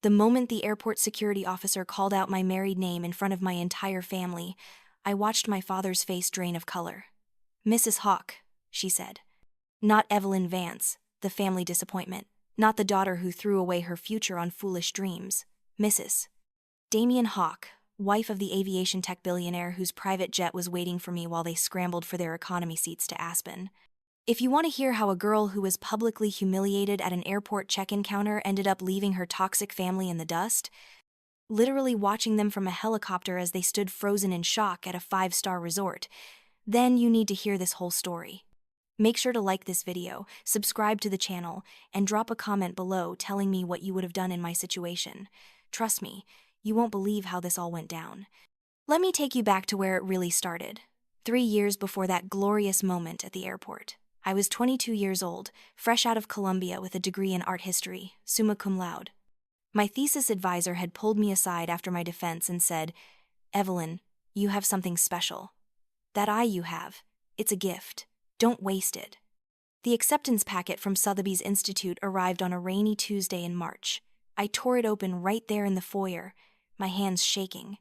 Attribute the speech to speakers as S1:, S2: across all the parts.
S1: The moment the airport security officer called out my married name in front of my entire family, I watched my father's face drain of color. "Mrs. Hawke," she said. Not Evelyn Vance, the family disappointment. Not the daughter who threw away her future on foolish dreams. Mrs. Damien Hawke, wife of the aviation tech billionaire whose private jet was waiting for me while they scrambled for their economy seats to Aspen. If you want to hear how a girl who was publicly humiliated at an airport check-in counter ended up leaving her toxic family in the dust, literally watching them from a helicopter as they stood frozen in shock at a 5-star resort, then you need to hear this whole story. Make sure to like this video, subscribe to the channel, and drop a comment below telling me what you would have done in my situation. Trust me, you won't believe how this all went down. Let me take you back to where it really started. 3 years before that glorious moment at the airport. I was 22 years old, fresh out of Columbia with a degree in art history, summa cum laude. My thesis advisor had pulled me aside after my defense and said, "Evelyn, you have something special. That eye you have, it's a gift. Don't waste it." The acceptance packet from Sotheby's Institute arrived on a rainy Tuesday in March. I tore it open right there in the foyer, my hands shaking.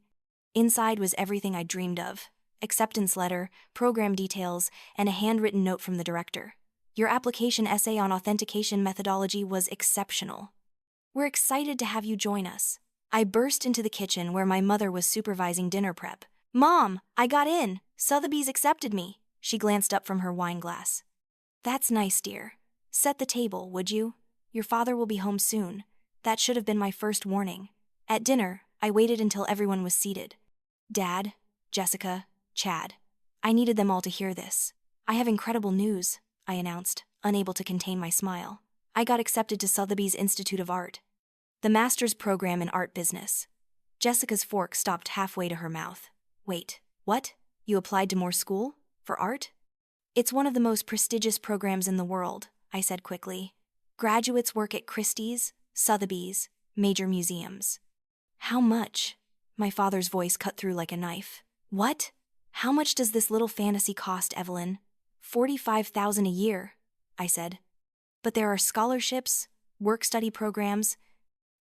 S1: Inside was everything I dreamed of. Acceptance letter, program details, and a handwritten note from the director. "Your application essay on authentication methodology was exceptional. We're excited to have you join us." I burst into the kitchen where my mother was supervising dinner prep. "Mom, I got in. Sotheby's accepted me." She glanced up from her wine glass. "That's nice, dear. Set the table, would you? Your father will be home soon." That should have been my first warning. At dinner, I waited until everyone was seated. Dad, Jessica, Chad. I needed them all to hear this. "I have incredible news," I announced, unable to contain my smile. "I got accepted to Sotheby's Institute of Art. The master's program in art business." Jessica's fork stopped halfway to her mouth. "Wait, what? You applied to more school? For art?" "It's one of the most prestigious programs in the world," I said quickly. "Graduates work at Christie's, Sotheby's, major museums." "How much?" My father's voice cut through like a knife. "What? How much does this little fantasy cost, Evelyn?" $45,000 a year, I said. "But there are scholarships, work-study programs,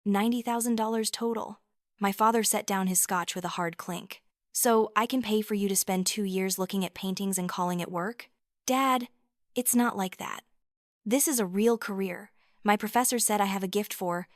S1: $90,000 total." My father set down his scotch with a hard clink. "So I can pay for you to spend 2 years looking at paintings and calling it work?" "Dad, it's not like that. This is a real career. My professor said I have a gift for—"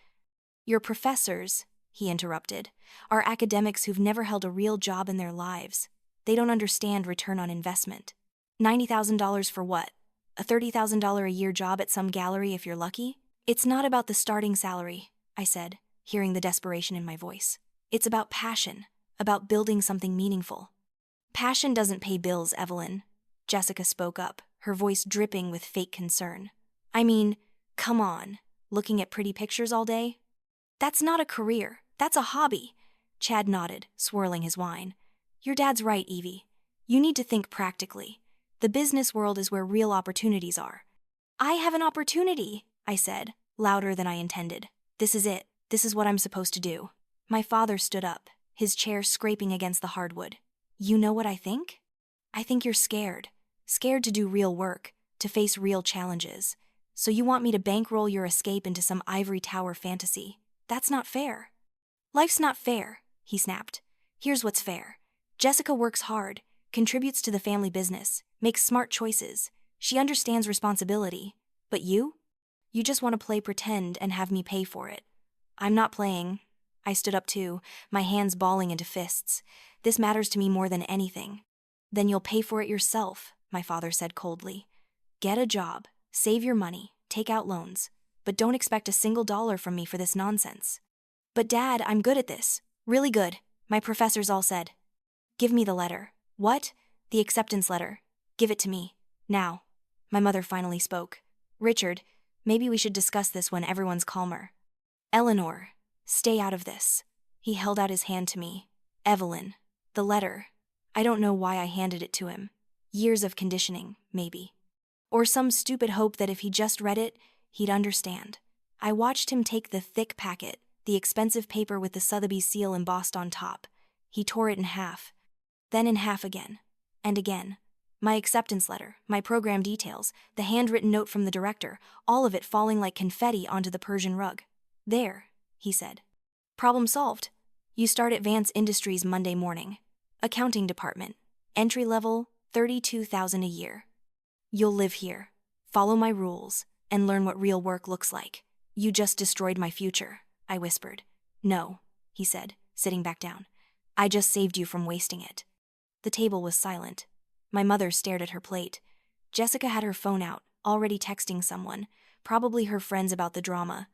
S1: "Your professors," he interrupted, "are academics who've never held a real job in their lives. They don't understand return on investment. $90,000 for what? A $30,000 a year job at some gallery if you're lucky?" "It's not about the starting salary," I said, hearing the desperation in my voice. "It's about passion, about building something meaningful." "Passion doesn't pay bills, Evelyn," Jessica spoke up, her voice dripping with fake concern. "I mean, come on, looking at pretty pictures all day? That's not a career, that's a hobby." Chad nodded, swirling his wine. "Your dad's right, Evie. You need to think practically. The business world is where real opportunities are." "I have an opportunity," I said, louder than I intended. "This is it. This is what I'm supposed to do." My father stood up, his chair scraping against the hardwood. "You know what I think? I think you're scared. Scared to do real work, to face real challenges. So you want me to bankroll your escape into some ivory tower fantasy. That's not fair." "Life's not fair," he snapped. "Here's what's fair. Jessica works hard, contributes to the family business, makes smart choices. She understands responsibility. But you? You just want to play pretend and have me pay for it. I'm not playing." I stood up too, my hands balling into fists. "This matters to me more than anything." "Then you'll pay for it yourself," my father said coldly. "Get a job, save your money, take out loans, but don't expect a single dollar from me for this nonsense." "But Dad, I'm good at this. Really good. My professors all said." "Give me the letter." "What?" "The acceptance letter. Give it to me. Now." My mother finally spoke. "Richard, maybe we should discuss this when everyone's calmer." "Eleanor, stay out of this." He held out his hand to me. "Evelyn, the letter." I don't know why I handed it to him. Years of conditioning, maybe. Or some stupid hope that if he just read it, he'd understand. I watched him take the thick packet, the expensive paper with the Sotheby's seal embossed on top. He tore it in half. Then in half again. And again. My acceptance letter, my program details, the handwritten note from the director, all of it falling like confetti onto the Persian rug. "There," he said. Problem solved. You start at Vance Industries Monday morning. Accounting department. Entry level, $32,000 a year. You'll live here, follow my rules, and learn what real work looks like. You just destroyed my future, I whispered. No, he said, sitting back down. I just saved you from wasting it. The table was silent. My mother stared at her plate. Jessica had her phone out, already texting someone, probably her friends about the drama.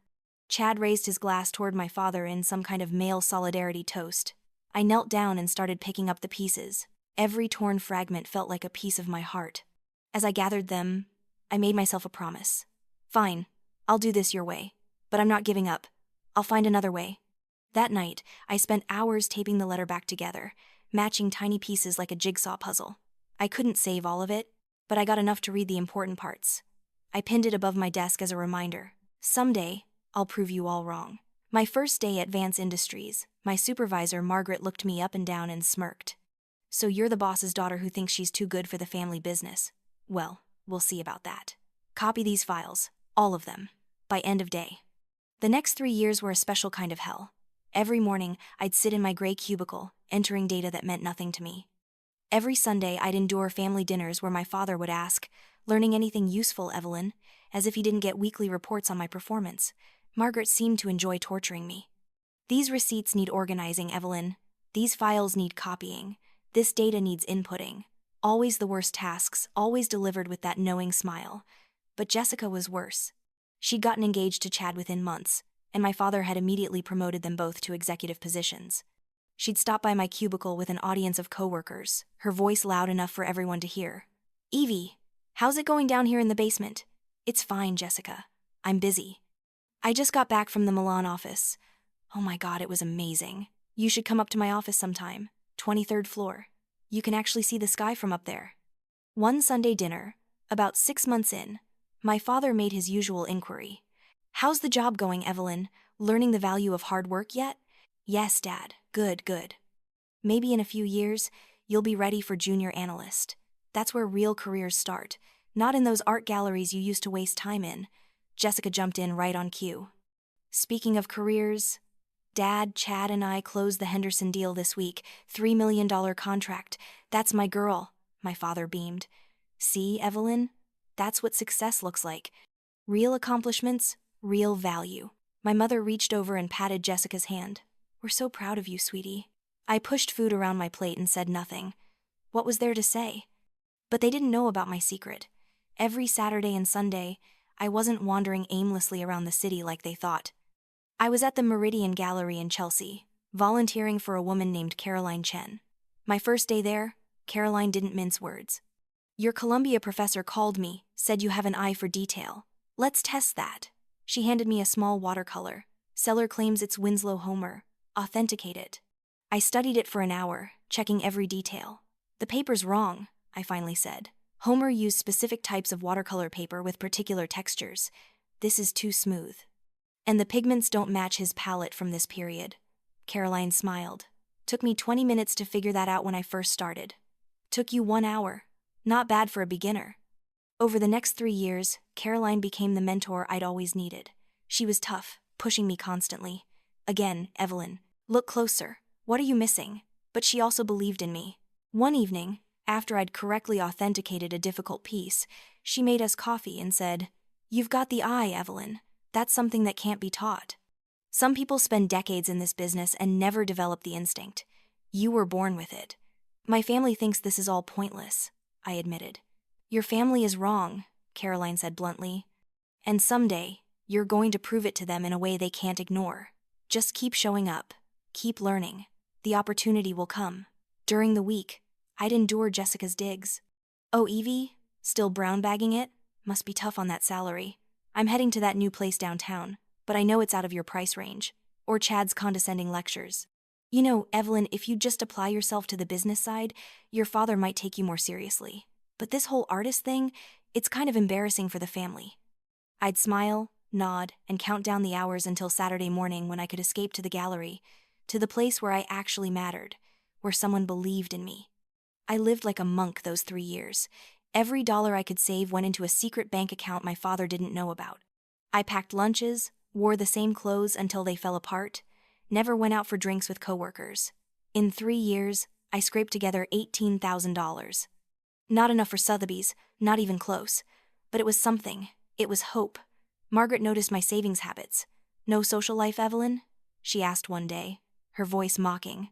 S1: Chad raised his glass toward my father in some kind of male solidarity toast. I knelt down and started picking up the pieces. Every torn fragment felt like a piece of my heart. As I gathered them, I made myself a promise. Fine, I'll do this your way, but I'm not giving up. I'll find another way. That night, I spent hours taping the letter back together, matching tiny pieces like a jigsaw puzzle. I couldn't save all of it, but I got enough to read the important parts. I pinned it above my desk as a reminder. Someday, I'll prove you all wrong. My first day at Vance Industries, my supervisor, Margaret, looked me up and down and smirked. So you're the boss's daughter who thinks she's too good for the family business. Well, we'll see about that. Copy these files, all of them, by end of day. The next 3 years were a special kind of hell. Every morning, I'd sit in my gray cubicle, entering data that meant nothing to me. Every Sunday, I'd endure family dinners where my father would ask, "Learning anything useful, Evelyn?" as if he didn't get weekly reports on my performance. Margaret seemed to enjoy torturing me. These receipts need organizing, Evelyn. These files need copying. This data needs inputting. Always the worst tasks, always delivered with that knowing smile. But Jessica was worse. She'd gotten engaged to Chad within months, and my father had immediately promoted them both to executive positions. She'd stop by my cubicle with an audience of coworkers, her voice loud enough for everyone to hear. "Evie, how's it going down here in the basement?" "It's fine, Jessica. I'm busy. I just got back from the Milan office. Oh my God, it was amazing. You should come up to my office sometime. 23rd floor. You can actually see the sky from up there." One Sunday dinner, about 6 months in, my father made his usual inquiry. "How's the job going, Evelyn? Learning the value of hard work yet?" "Yes, Dad. Good, good. Maybe in a few years, you'll be ready for junior analyst. That's where real careers start, not in those art galleries you used to waste time in." Jessica jumped in right on cue. "Speaking of careers, Dad, Chad, and I closed the Henderson deal this week, $3 million contract. That's my girl," my father beamed. "See, Evelyn? That's what success looks like. Real accomplishments, real value." My mother reached over and patted Jessica's hand. "We're so proud of you, sweetie." I pushed food around my plate and said nothing. What was there to say? But they didn't know about my secret. Every Saturday and Sunday, I wasn't wandering aimlessly around the city like they thought. I was at the Meridian Gallery in Chelsea, volunteering for a woman named Caroline Chen. My first day there, Caroline didn't mince words. "Your Columbia professor called me, said you have an eye for detail. Let's test that." She handed me a small watercolor. "Seller claims it's Winslow Homer. Authenticate it." I studied it for an hour, checking every detail. "The paper's wrong," I finally said. "Homer used specific types of watercolor paper with particular textures. This is too smooth. And the pigments don't match his palette from this period." Caroline smiled. "Took me 20 minutes to figure that out when I first started." "Took you 1 hour. Not bad for a beginner." Over the next 3 years, Caroline became the mentor I'd always needed. She was tough, pushing me constantly. "Again, Evelyn, look closer. What are you missing?" But she also believed in me. One evening, after I'd correctly authenticated a difficult piece, she made us coffee and said, "You've got the eye, Evelyn. That's something that can't be taught. Some people spend decades in this business and never develop the instinct. You were born with it." "My family thinks this is all pointless," I admitted. "Your family is wrong," Caroline said bluntly. "And someday, you're going to prove it to them in a way they can't ignore. Just keep showing up. Keep learning. The opportunity will come." During the week, I'd endure Jessica's digs. "Oh, Evie, still brown bagging it? Must be tough on that salary. I'm heading to that new place downtown, but I know it's out of your price range." Or Chad's condescending lectures. "You know, Evelyn, if you just apply yourself to the business side, your father might take you more seriously. But this whole artist thing, it's kind of embarrassing for the family." I'd smile, nod, and count down the hours until Saturday morning when I could escape to the gallery, to the place where I actually mattered, where someone believed in me. I lived like a monk those 3 years. Every dollar I could save went into a secret bank account my father didn't know about. I packed lunches, wore the same clothes until they fell apart, Never went out for drinks with coworkers. In 3 years, I scraped together $18,000. Not enough for Sotheby's, not even close. But it was something. It was hope. Margaret noticed my savings habits. "No social life, Evelyn?" she asked one day, her voice mocking.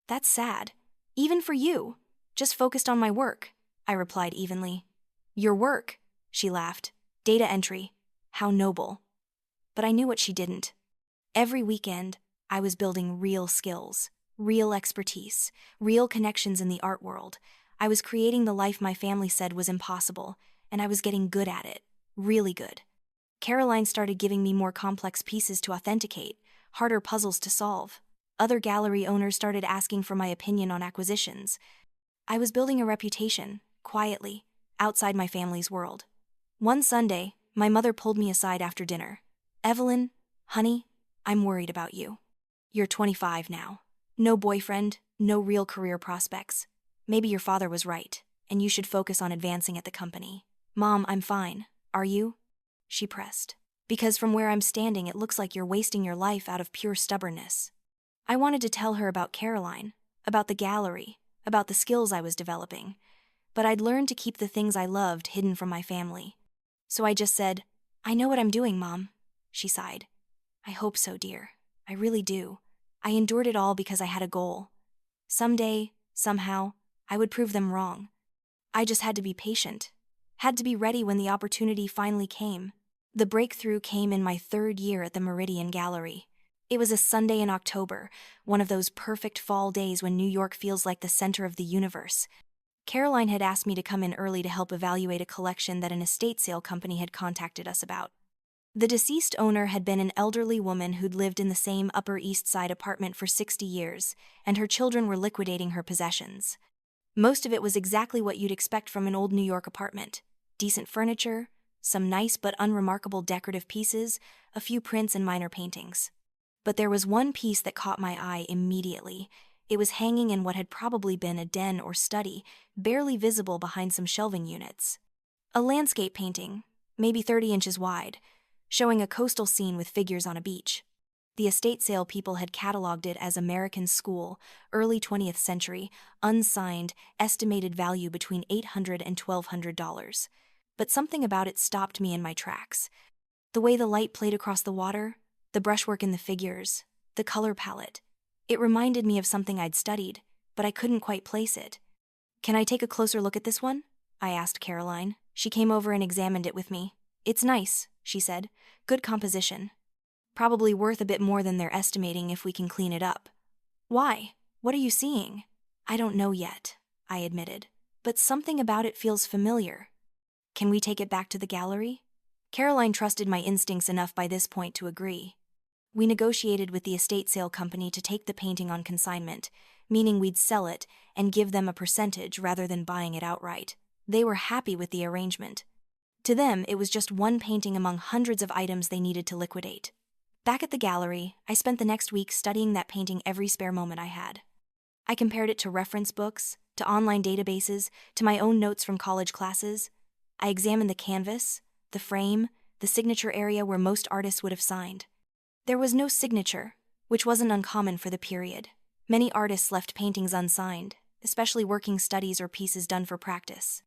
S1: "That's sad. Even for you. Just focused on my work," I replied evenly. "Your work," she laughed. "Data entry. How noble." But I knew what she didn't. Every weekend, I was building real skills, real expertise, real connections in the art world. I was creating the life my family said was impossible, and I was getting good at it, really good. Caroline started giving me more complex pieces to authenticate, harder puzzles to solve. Other gallery owners started asking for my opinion on acquisitions. I was building a reputation, quietly, outside my family's world. One Sunday, my mother pulled me aside after dinner. "Evelyn, honey, I'm worried about you. You're 25 now. No boyfriend, no real career prospects. Maybe your father was right, and you should focus on advancing at the company." "Mom, I'm fine. Are you?" she pressed. "Because from where I'm standing, it looks like you're wasting your life out of pure stubbornness." I wanted to tell her about Caroline, about the gallery, about the skills I was developing, but I'd learned to keep the things I loved hidden from my family. So I just said, "I know what I'm doing, Mom." She sighed. "I hope so, dear. I really do. I endured it all because I had a goal. Someday, somehow, I would prove them wrong. I just had to be patient, had to be ready when the opportunity finally came." The breakthrough came in my 3rd year at the Meridian Gallery. It was a Sunday in October, one of those perfect fall days when New York feels like the center of the universe. Caroline had asked me to come in early to help evaluate a collection that an estate sale company had contacted us about. The deceased owner had been an elderly woman who'd lived in the same Upper East Side apartment for 60 years, and her children were liquidating her possessions. Most of it was exactly what you'd expect from an old New York apartment. Decent furniture, some nice but unremarkable decorative pieces, a few prints and minor paintings. But there was one piece that caught my eye immediately. It was hanging in what had probably been a den or study, barely visible behind some shelving units. A landscape painting, maybe 30 inches wide, showing a coastal scene with figures on a beach. The estate sale people had cataloged it as American School, early 20th century, unsigned, estimated value between $800 and $1,200. But something about it stopped me in my tracks. The way the light played across the water, the brushwork in the figures, the color palette. It reminded me of something I'd studied, but I couldn't quite place it. "Can I take a closer look at this one?" I asked Caroline. She came over and examined it with me. "It's nice," she said. "Good composition. Probably worth a bit more than they're estimating if we can clean it up." "Why? What are you seeing?" "I don't know yet," I admitted. "But something about it feels familiar. Can we take it back to the gallery?" Caroline trusted my instincts enough by this point to agree. We negotiated with the estate sale company to take the painting on consignment, meaning we'd sell it and give them a percentage rather than buying it outright. They were happy with the arrangement. To them, it was just one painting among hundreds of items they needed to liquidate. Back at the gallery, I spent the next week studying that painting every spare moment I had. I compared it to reference books, to online databases, to my own notes from college classes. I examined the canvas, the frame, the signature area where most artists would have signed. There was no signature, which wasn't uncommon for the period. Many artists left paintings unsigned, especially working studies or pieces done for practice.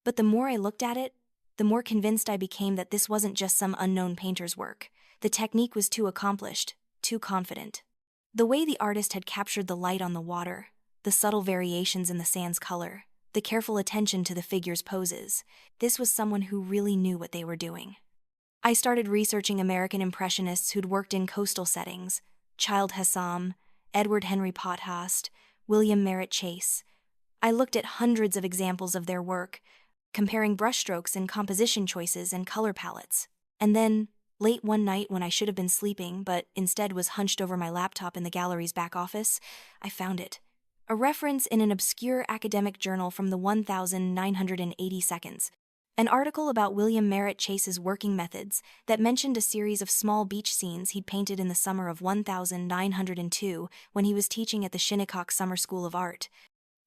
S1: But the more I looked at it, the more convinced I became that this wasn't just some unknown painter's work. The technique was too accomplished, too confident. The way the artist had captured the light on the water, the subtle variations in the sand's color, the careful attention to the figure's poses, this was someone who really knew what they were doing. I started researching American Impressionists who'd worked in coastal settings: Childe Hassam, Edward Henry Potthast, William Merritt Chase. I looked at hundreds of examples of their work, comparing brushstrokes and composition choices and color palettes. And then, late one night when I should have been sleeping but instead was hunched over my laptop in the gallery's back office, I found it. A reference in an obscure academic journal from the 1980 seconds. An article about William Merritt Chase's working methods that mentioned a series of small beach scenes he'd painted in the summer of 1902 when he was teaching at the Shinnecock Summer School of Art.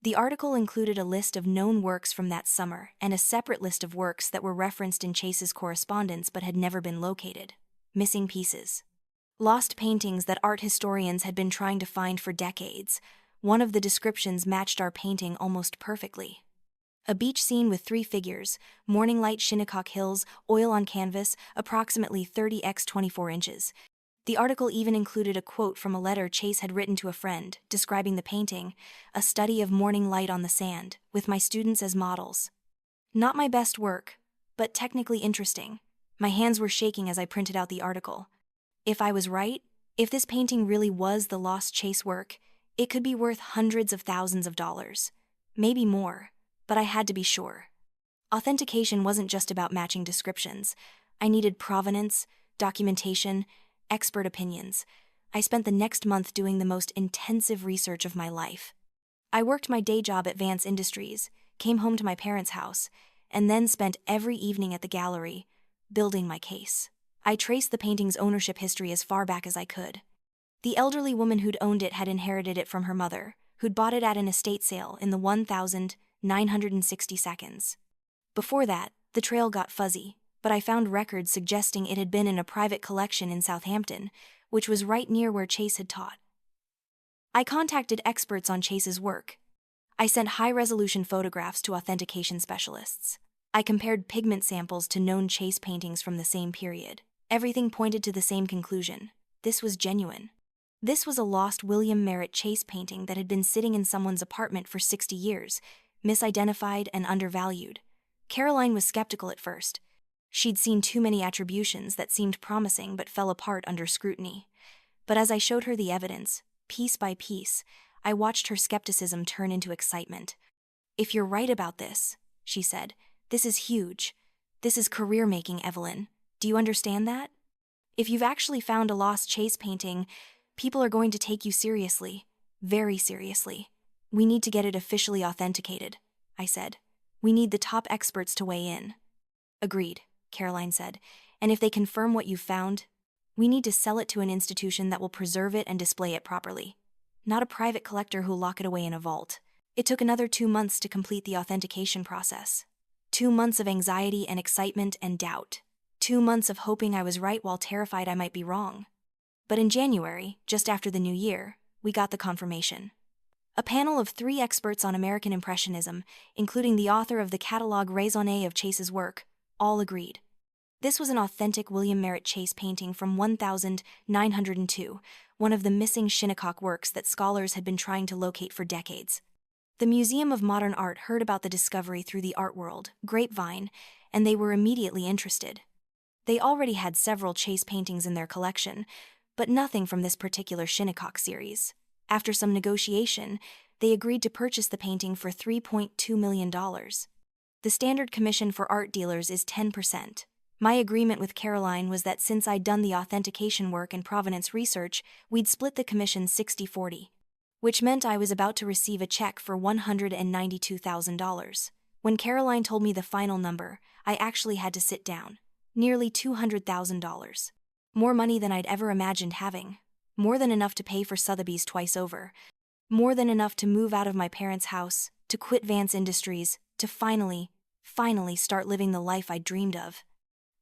S1: The article included a list of known works from that summer and a separate list of works that were referenced in Chase's correspondence but had never been located. Missing pieces. Lost paintings that art historians had been trying to find for decades. One of the descriptions matched our painting almost perfectly. A beach scene with 3 figures, morning light, Shinnecock Hills, oil on canvas, approximately 30 x 24 inches. The article even included a quote from a letter Chase had written to a friend, describing the painting, a study of morning light on the sand, with my students as models. Not my best work, but technically interesting. My hands were shaking as I printed out the article. If I was right, if this painting really was the lost Chase work, it could be worth hundreds of thousands of dollars. Maybe more, but I had to be sure. Authentication wasn't just about matching descriptions. I needed provenance, documentation, expert opinions. I spent the next month doing the most intensive research of my life. I worked my day job at Vance Industries, came home to my parents' house, and then spent every evening at the gallery, building my case. I traced the painting's ownership history as far back as I could. The elderly woman who'd owned it had inherited it from her mother, who'd bought it at an estate sale in the 1,960 seconds. Before that, the trail got fuzzy, but I found records suggesting it had been in a private collection in Southampton, which was right near where Chase had taught. I contacted experts on Chase's work. I sent high-resolution photographs to authentication specialists. I compared pigment samples to known Chase paintings from the same period. Everything pointed to the same conclusion. This was genuine. This was a lost William Merritt Chase painting that had been sitting in someone's apartment for 60 years, misidentified and undervalued. Caroline was skeptical at first. She'd seen too many attributions that seemed promising but fell apart under scrutiny. But as I showed her the evidence, piece by piece, I watched her skepticism turn into excitement. "If you're right about this," she said, "this is huge. This is career-making, Evelyn. Do you understand that? If you've actually found a lost Chase painting, people are going to take you seriously, very seriously. We need to get it officially authenticated," I said. "We need the top experts to weigh in." "Agreed," Caroline said, "and if they confirm what you've found, we need to sell it to an institution that will preserve it and display it properly. Not a private collector who'll lock it away in a vault." It took another 2 months to complete the authentication process. 2 months of anxiety and excitement and doubt. 2 months of hoping I was right while terrified I might be wrong. But in January, just after the new year, we got the confirmation. A panel of 3 experts on American Impressionism, including the author of the Catalogue raisonné of Chase's work, all agreed. This was an authentic William Merritt Chase painting from 1902, one of the missing Shinnecock works that scholars had been trying to locate for decades. The Museum of Modern Art heard about the discovery through the art world, grapevine, and they were immediately interested. They already had several Chase paintings in their collection, but nothing from this particular Shinnecock series. After some negotiation, they agreed to purchase the painting for $3.2 million. The standard commission for art dealers is 10%. My agreement with Caroline was that since I'd done the authentication work and provenance research, we'd split the commission 60-40, which meant I was about to receive a check for $192,000. When Caroline told me the final number, I actually had to sit down. Nearly $200,000. More money than I'd ever imagined having. More than enough to pay for Sotheby's twice over. More than enough to move out of my parents' house, to quit Vance Industries, to finally start living the life I dreamed of.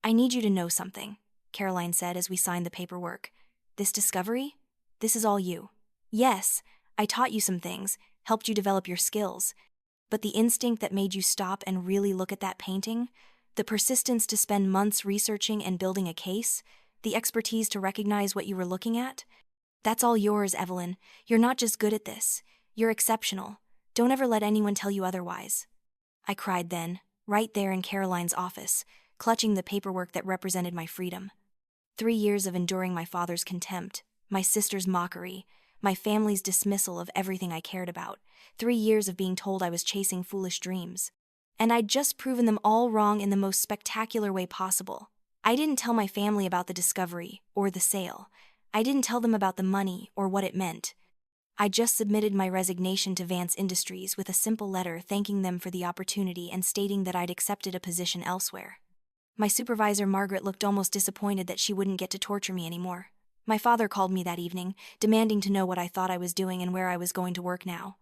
S1: "I need you to know something," Caroline said as we signed the paperwork. "This discovery? This is all you. Yes, I taught you some things, helped you develop your skills. But the instinct that made you stop and really look at that painting, the persistence to spend months researching and building a case, the expertise to recognize what you were looking at, that's all yours, Evelyn. You're not just good at this. You're exceptional. Don't ever let anyone tell you otherwise." I cried then, right there in Caroline's office, clutching the paperwork that represented my freedom. 3 years of enduring my father's contempt, my sister's mockery, my family's dismissal of everything I cared about. 3 years of being told I was chasing foolish dreams. And I'd just proven them all wrong in the most spectacular way possible. I didn't tell my family about the discovery or the sale. I didn't tell them about the money or what it meant. I just submitted my resignation to Vance Industries with a simple letter thanking them for the opportunity and stating that I'd accepted a position elsewhere. My supervisor, Margaret, looked almost disappointed that she wouldn't get to torture me anymore. My father called me that evening, demanding to know what I thought I was doing and where I was going to work now.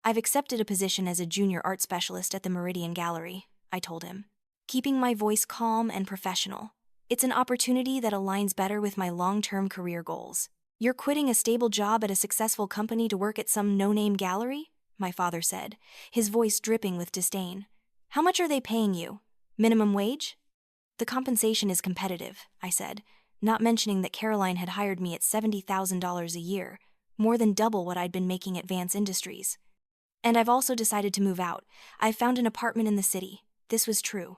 S1: "I've accepted a position as a junior art specialist at the Meridian Gallery," I told him, keeping my voice calm and professional. It's an opportunity that aligns better with my long-term career goals. You're quitting a stable job at a successful company to work at some no-name gallery? My father said, his voice dripping with disdain. How much are they paying you? Minimum wage? The compensation is competitive, I said, not mentioning that Caroline had hired me at $70,000 a year, more than double what I'd been making at Vance Industries. And I've also decided to move out. I've found an apartment in the city. This was true.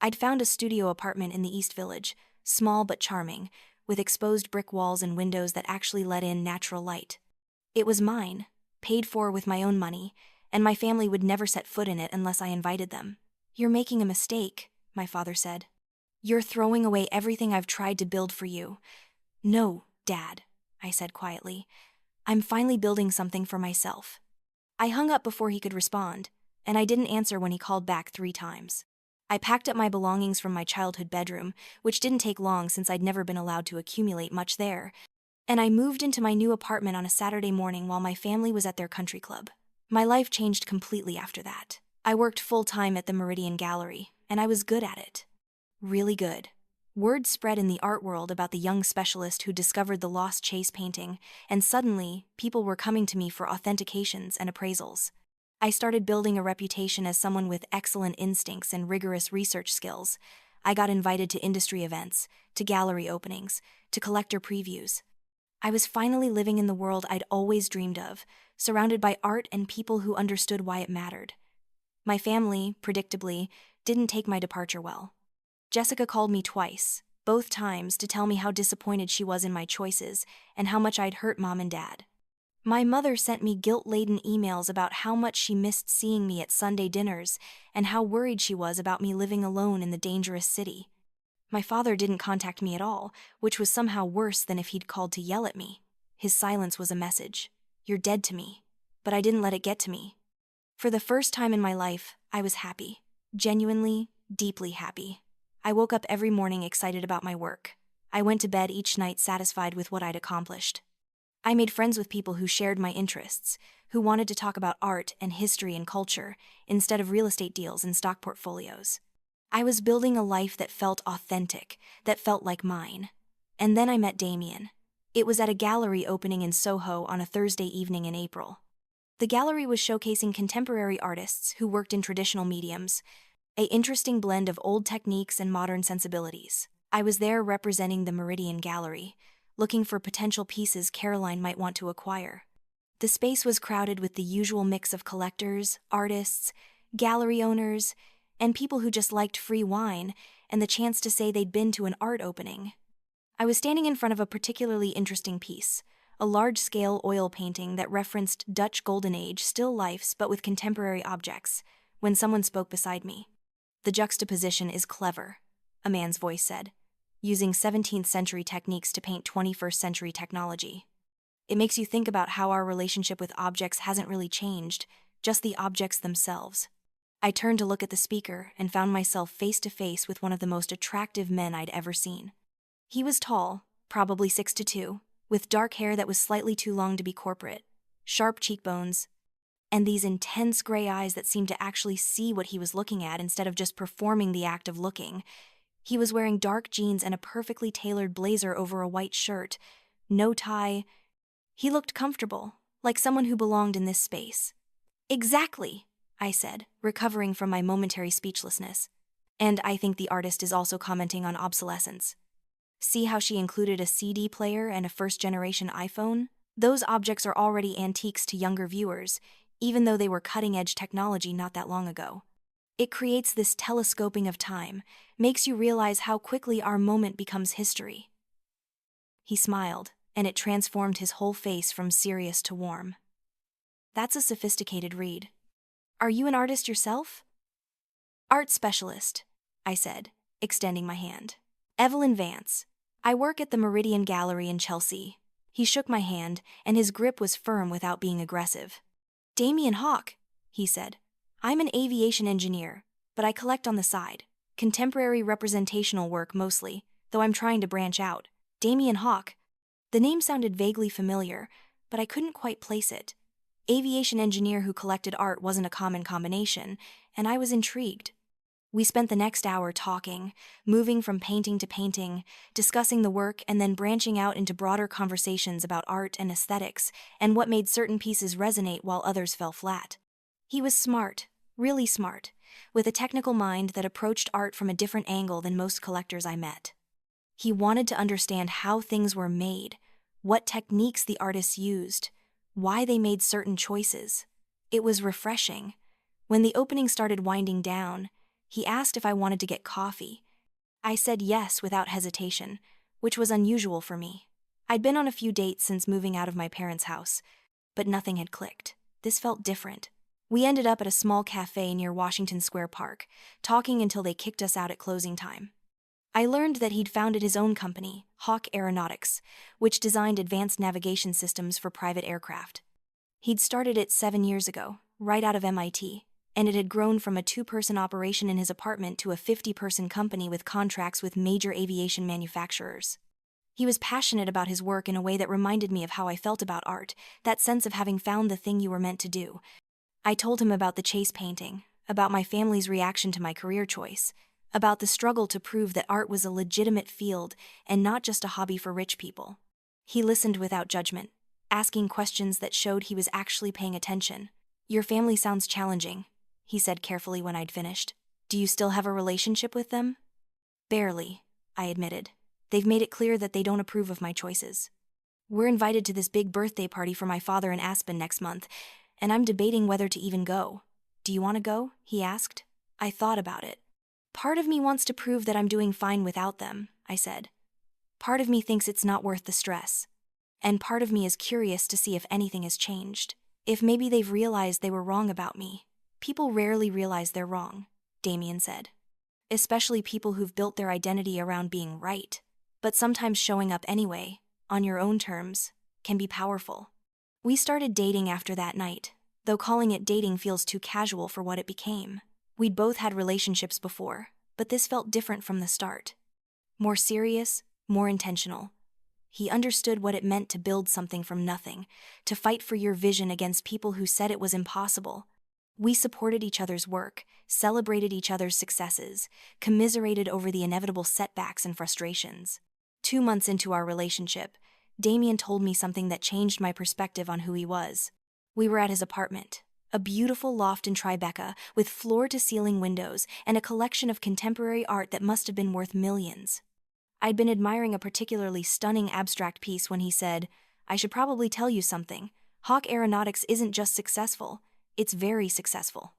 S1: I'd found a studio apartment in the East Village, small but charming, with exposed brick walls and windows that actually let in natural light. It was mine, paid for with my own money, and my family would never set foot in it unless I invited them. You're making a mistake, my father said. You're throwing away everything I've tried to build for you. No, Dad, I said quietly. I'm finally building something for myself. I hung up before he could respond, and I didn't answer when he called back 3 times. I packed up my belongings from my childhood bedroom, which didn't take long since I'd never been allowed to accumulate much there, and I moved into my new apartment on a Saturday morning while my family was at their country club. My life changed completely after that. I worked full-time at the Meridian Gallery, and I was good at it. Really good. Word spread in the art world about the young specialist who discovered the lost Chase painting, and suddenly, people were coming to me for authentications and appraisals. I started building a reputation as someone with excellent instincts and rigorous research skills. I got invited to industry events, to gallery openings, to collector previews. I was finally living in the world I'd always dreamed of, surrounded by art and people who understood why it mattered. My family, predictably, didn't take my departure well. Jessica called me twice, both times to tell me how disappointed she was in my choices and how much I'd hurt Mom and Dad. My mother sent me guilt-laden emails about how much she missed seeing me at Sunday dinners and how worried she was about me living alone in the dangerous city. My father didn't contact me at all, which was somehow worse than if he'd called to yell at me. His silence was a message. You're dead to me. But I didn't let it get to me. For the first time in my life, I was happy. Genuinely, deeply happy. I woke up every morning excited about my work. I went to bed each night satisfied with what I'd accomplished. I made friends with people who shared my interests, who wanted to talk about art and history and culture, instead of real estate deals and stock portfolios. I was building a life that felt authentic, that felt like mine. And then I met Damien. It was at a gallery opening in Soho on a Thursday evening in April. The gallery was showcasing contemporary artists who worked in traditional mediums, an interesting blend of old techniques and modern sensibilities. I was there representing the Meridian Gallery, looking for potential pieces Caroline might want to acquire. The space was crowded with the usual mix of collectors, artists, gallery owners, and people who just liked free wine and the chance to say they'd been to an art opening. I was standing in front of a particularly interesting piece, a large-scale oil painting that referenced Dutch Golden Age still lifes but with contemporary objects, when someone spoke beside me. The juxtaposition is clever, a man's voice said, using 17th century techniques to paint 21st century technology. It makes you think about how our relationship with objects hasn't really changed, just the objects themselves. I turned to look at the speaker and found myself face to face with one of the most attractive men I'd ever seen. He was tall, probably 6'2", with dark hair that was slightly too long to be corporate, sharp cheekbones, and these intense gray eyes that seemed to actually see what he was looking at instead of just performing the act of looking. He was wearing dark jeans and a perfectly tailored blazer over a white shirt, no tie. He looked comfortable, like someone who belonged in this space. Exactly, I said, recovering from my momentary speechlessness. And I think the artist is also commenting on obsolescence. See how she included a CD player and a first-generation iPhone? Those objects are already antiques to younger viewers, even though they were cutting-edge technology not that long ago. It creates this telescoping of time, makes you realize how quickly our moment becomes history. He smiled, and it transformed his whole face from serious to warm. That's a sophisticated read. Are you an artist yourself? Art specialist, I said, extending my hand. Evelyn Vance. I work at the Meridian Gallery in Chelsea. He shook my hand, and his grip was firm without being aggressive. Damien Hawk, he said. I'm an aviation engineer, but I collect on the side. Contemporary representational work mostly, though I'm trying to branch out. Damien Hawk. The name sounded vaguely familiar, but I couldn't quite place it. Aviation engineer who collected art wasn't a common combination, and I was intrigued. We spent the next hour talking, moving from painting to painting, discussing the work and then branching out into broader conversations about art and aesthetics and what made certain pieces resonate while others fell flat. He was smart, really smart, with a technical mind that approached art from a different angle than most collectors I met. He wanted to understand how things were made, what techniques the artists used, why they made certain choices. It was refreshing. When the opening started winding down, he asked if I wanted to get coffee. I said yes without hesitation, which was unusual for me. I'd been on a few dates since moving out of my parents' house, but nothing had clicked. This felt different. We ended up at a small cafe near Washington Square Park, talking until they kicked us out at closing time. I learned that he'd founded his own company, Hawk Aeronautics, which designed advanced navigation systems for private aircraft. He'd started it 7 years ago, right out of MIT, and it had grown from a 2-person operation in his apartment to a 50-person company with contracts with major aviation manufacturers. He was passionate about his work in a way that reminded me of how I felt about art, that sense of having found the thing you were meant to do. I told him about the chase painting, about my family's reaction to my career choice, about the struggle to prove that art was a legitimate field and not just a hobby for rich people. He listened without judgment, asking questions that showed he was actually paying attention. "Your family sounds challenging," he said carefully when I'd finished. "Do you still have a relationship with them?" "Barely," I admitted. "They've made it clear that they don't approve of my choices. We're invited to this big birthday party for my father in Aspen next month, and I'm debating whether to even go." "Do you want to go?" he asked. I thought about it. "Part of me wants to prove that I'm doing fine without them," I said. "Part of me thinks it's not worth the stress. And part of me is curious to see if anything has changed. If maybe they've realized they were wrong about me." "People rarely realize they're wrong," Damien said. "Especially people who've built their identity around being right. But sometimes showing up anyway, on your own terms, can be powerful." We started dating after that night, though calling it dating feels too casual for what it became. We'd both had relationships before, but this felt different from the start. More serious, more intentional. He understood what it meant to build something from nothing, to fight for your vision against people who said it was impossible. We supported each other's work, celebrated each other's successes, commiserated over the inevitable setbacks and frustrations. 2 months into our relationship, Damien told me something that changed my perspective on who he was. We were at his apartment, a beautiful loft in Tribeca with floor-to-ceiling windows and a collection of contemporary art that must have been worth millions. I'd been admiring a particularly stunning abstract piece when he said, "I should probably tell you something. Hawk Aeronautics isn't just successful, it's very successful.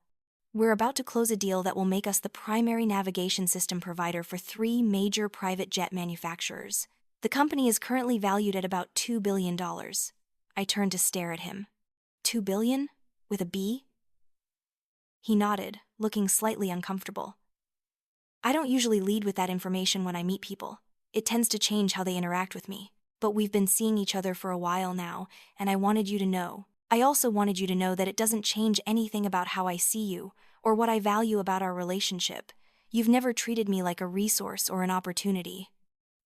S1: We're about to close a deal that will make us the primary navigation system provider for 3 major private jet manufacturers. The company is currently valued at about $2 billion. I turned to stare at him. $2 billion? With a B? He nodded, looking slightly uncomfortable. "I don't usually lead with that information when I meet people. It tends to change how they interact with me. But we've been seeing each other for a while now, and I wanted you to know. I also wanted you to know that it doesn't change anything about how I see you, or what I value about our relationship. You've never treated me like a resource or an opportunity.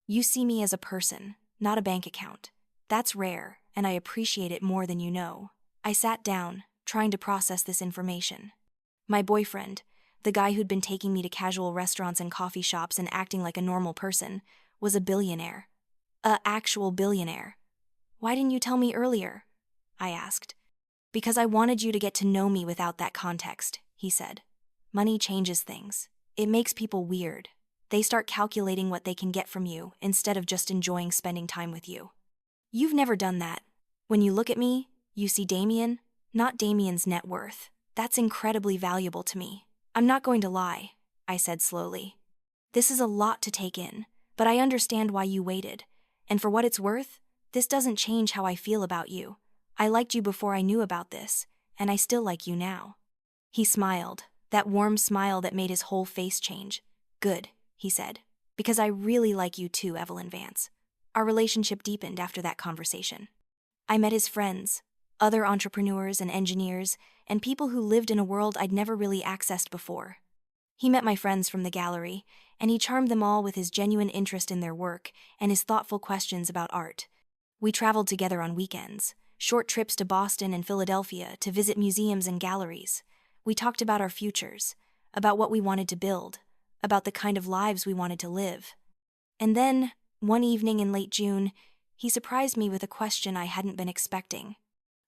S1: You see me as a person, not a bank account. That's rare, and I appreciate it more than you know." I sat down, trying to process this information. My boyfriend, the guy who'd been taking me to casual restaurants and coffee shops and acting like a normal person, was a billionaire. A actual billionaire. "Why didn't you tell me earlier?" I asked. "Because I wanted you to get to know me without that context," he said. "Money changes things. It makes people weird. They start calculating what they can get from you instead of just enjoying spending time with you. You've never done that. When you look at me, you see Damien, not Damien's net worth. That's incredibly valuable to me. I'm not going to lie," I said slowly. "This is a lot to take in, but I understand why you waited. And for what it's worth, this doesn't change how I feel about you. I liked you before I knew about this, and I still like you now." He smiled, that warm smile that made his whole face change. "Good," he said, "because I really like you too, Evelyn Vance." Our relationship deepened after that conversation. I met his friends, other entrepreneurs and engineers, and people who lived in a world I'd never really accessed before. He met my friends from the gallery, and he charmed them all with his genuine interest in their work and his thoughtful questions about art. We traveled together on weekends, short trips to Boston and Philadelphia to visit museums and galleries. We talked about our futures, about what we wanted to build, about the kind of lives we wanted to live. And then, one evening in late June, he surprised me with a question I hadn't been expecting.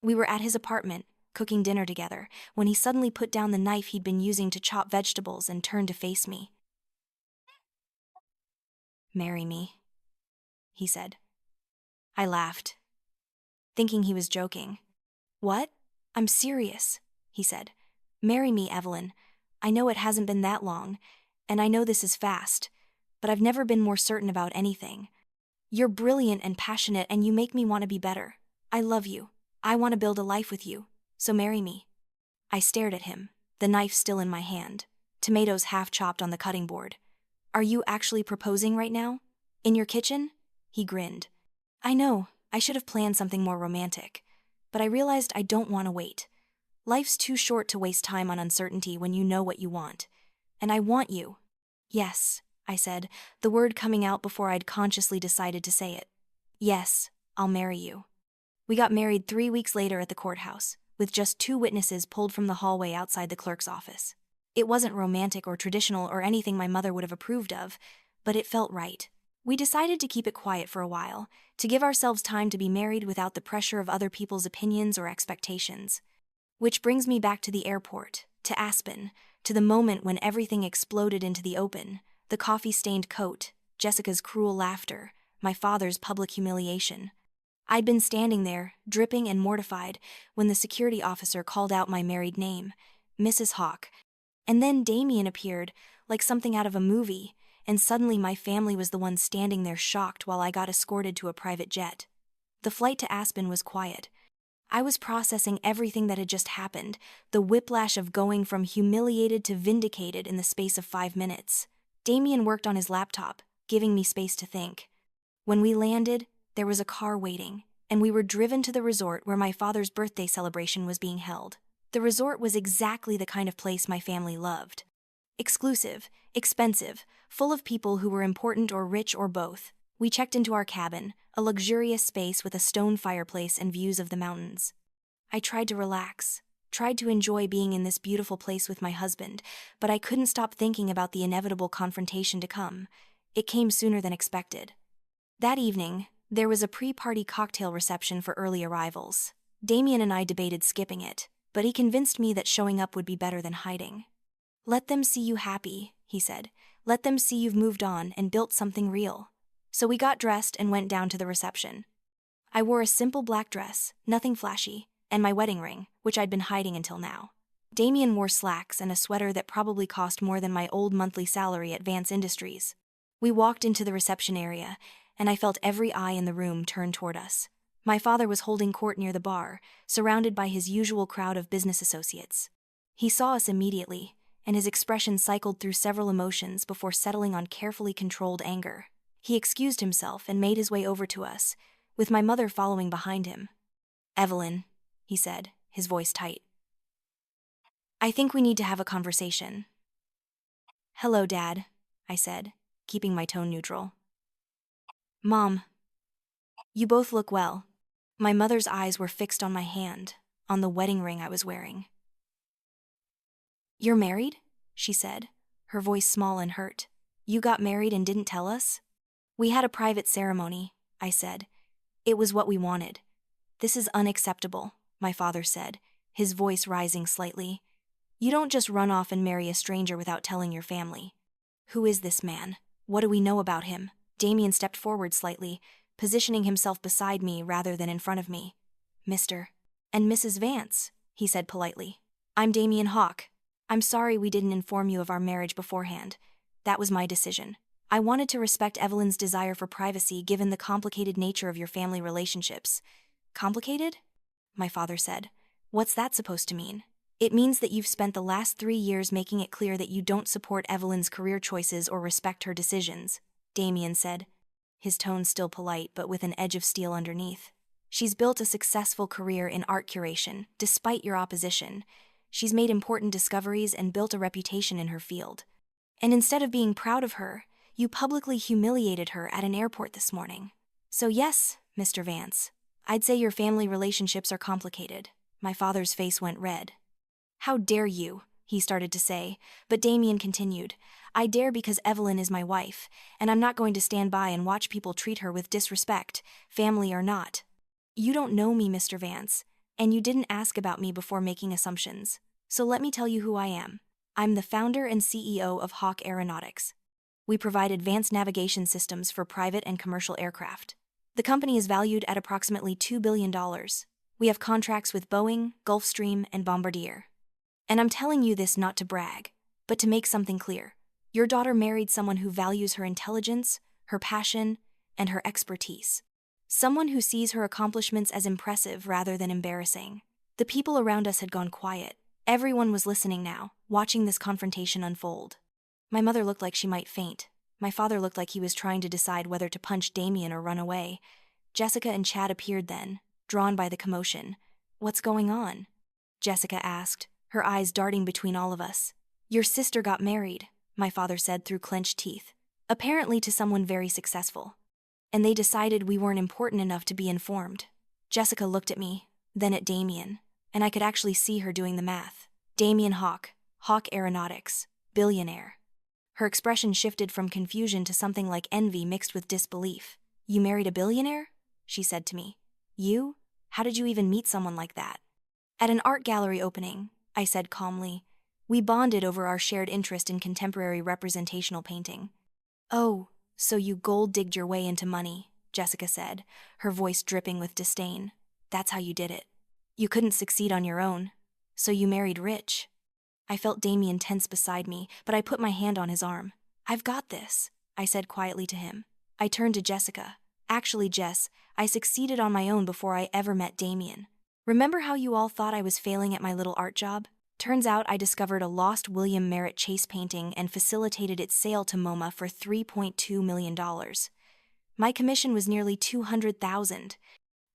S1: We were at his apartment, cooking dinner together, when he suddenly put down the knife he'd been using to chop vegetables and turned to face me. "Marry me," he said. I laughed, thinking he was joking. "What? I'm serious," he said. "Marry me, Evelyn. I know it hasn't been that long, and I know this is fast, but I've never been more certain about anything. You're brilliant and passionate, and you make me want to be better. I love you. I want to build a life with you, so marry me." I stared at him, the knife still in my hand, tomatoes half chopped on the cutting board. "Are you actually proposing right now? In your kitchen?" He grinned. "I know, I should have planned something more romantic, but I realized I don't want to wait. Life's too short to waste time on uncertainty when you know what you want. And I want you." "Yes," I said, the word coming out before I'd consciously decided to say it. "Yes, I'll marry you." We got married 3 weeks later at the courthouse, with just 2 witnesses pulled from the hallway outside the clerk's office. It wasn't romantic or traditional or anything my mother would have approved of, but it felt right. We decided to keep it quiet for a while, to give ourselves time to be married without the pressure of other people's opinions or expectations. Which brings me back to the airport, to Aspen, to the moment when everything exploded into the open, the coffee-stained coat, Jessica's cruel laughter, my father's public humiliation. I'd been standing there, dripping and mortified, when the security officer called out my married name, Mrs. Hawk. And then Damien appeared, like something out of a movie, and suddenly my family was the one standing there shocked while I got escorted to a private jet. The flight to Aspen was quiet. I was processing everything that had just happened, the whiplash of going from humiliated to vindicated in the space of 5 minutes. Damien worked on his laptop, giving me space to think. When we landed, there was a car waiting, and we were driven to the resort where my father's birthday celebration was being held. The resort was exactly the kind of place my family loved. Exclusive, expensive, full of people who were important or rich or both. We checked into our cabin, a luxurious space with a stone fireplace and views of the mountains. I tried to relax, tried to enjoy being in this beautiful place with my husband, but I couldn't stop thinking about the inevitable confrontation to come. It came sooner than expected. That evening, there was a pre-party cocktail reception for early arrivals. Damien and I debated skipping it, but he convinced me that showing up would be better than hiding. "Let them see you happy," he said. "Let them see you've moved on and built something real." So we got dressed and went down to the reception. I wore a simple black dress, nothing flashy, and my wedding ring, which I'd been hiding until now. Damien wore slacks and a sweater that probably cost more than my old monthly salary at Vance Industries. We walked into the reception area, and I felt every eye in the room turn toward us. My father was holding court near the bar, surrounded by his usual crowd of business associates. He saw us immediately, and his expression cycled through several emotions before settling on carefully controlled anger. He excused himself and made his way over to us, with my mother following behind him. "Evelyn," he said, his voice tight. "I think we need to have a conversation." "Hello, Dad," I said, keeping my tone neutral. "Mom, you both look well." My mother's eyes were fixed on my hand, on the wedding ring I was wearing. "You're married?" she said, her voice small and hurt. "You got married and didn't tell us?" "We had a private ceremony," I said. "It was what we wanted." "This is unacceptable," my father said, his voice rising slightly. "You don't just run off and marry a stranger without telling your family." "Who is this man? What do we know about him?" Damien stepped forward slightly, positioning himself beside me rather than in front of me. "Mr. and Mrs. Vance," he said politely. "I'm Damien Hawk. I'm sorry we didn't inform you of our marriage beforehand. That was my decision. I wanted to respect Evelyn's desire for privacy given the complicated nature of your family relationships." "Complicated?" my father said. "What's that supposed to mean?" "It means that you've spent the last 3 years making it clear that you don't support Evelyn's career choices or respect her decisions," Damien said, his tone still polite but with an edge of steel underneath. "She's built a successful career in art curation, despite your opposition. She's made important discoveries and built a reputation in her field. And instead of being proud of her, you publicly humiliated her at an airport this morning. So yes, Mr. Vance, I'd say your family relationships are complicated." My father's face went red. "How dare you?" he started to say, but Damien continued, I dare because Evelyn is my wife, and I'm not going to stand by and watch people treat her with disrespect, family or not. You don't know me, Mr. Vance, and you didn't ask about me before making assumptions. So let me tell you who I am. I'm the founder and CEO of Hawk Aeronautics. We provide advanced navigation systems for private and commercial aircraft. The company is valued at approximately $2 billion. We have contracts with Boeing, Gulfstream, and Bombardier. And I'm telling you this not to brag, but to make something clear. Your daughter married someone who values her intelligence, her passion, and her expertise. Someone who sees her accomplishments as impressive rather than embarrassing. The people around us had gone quiet. Everyone was listening now, watching this confrontation unfold. My mother looked like she might faint. My father looked like he was trying to decide whether to punch Damien or run away. Jessica and Chad appeared then, drawn by the commotion. What's going on? Jessica asked, her eyes darting between all of us. Your sister got married, my father said through clenched teeth, apparently to someone very successful. And they decided we weren't important enough to be informed. Jessica looked at me, then at Damien, and I could actually see her doing the math. Damien Hawk, Hawk Aeronautics, Billionaire. Her expression shifted from confusion to something like envy mixed with disbelief. You married a billionaire? She said to me. You? How did you even meet someone like that? At an art gallery opening, I said calmly. We bonded over our shared interest in contemporary representational painting. Oh, so you gold-digged your way into money, Jessica said, her voice dripping with disdain. That's how you did it. You couldn't succeed on your own, so you married rich. I felt Damien tense beside me, but I put my hand on his arm. I've got this, I said quietly to him. I turned to Jessica. Actually, Jess, I succeeded on my own before I ever met Damien. Remember how you all thought I was failing at my little art job? Turns out I discovered a lost William Merritt Chase painting and facilitated its sale to MoMA for $3.2 million. My commission was nearly $200,000.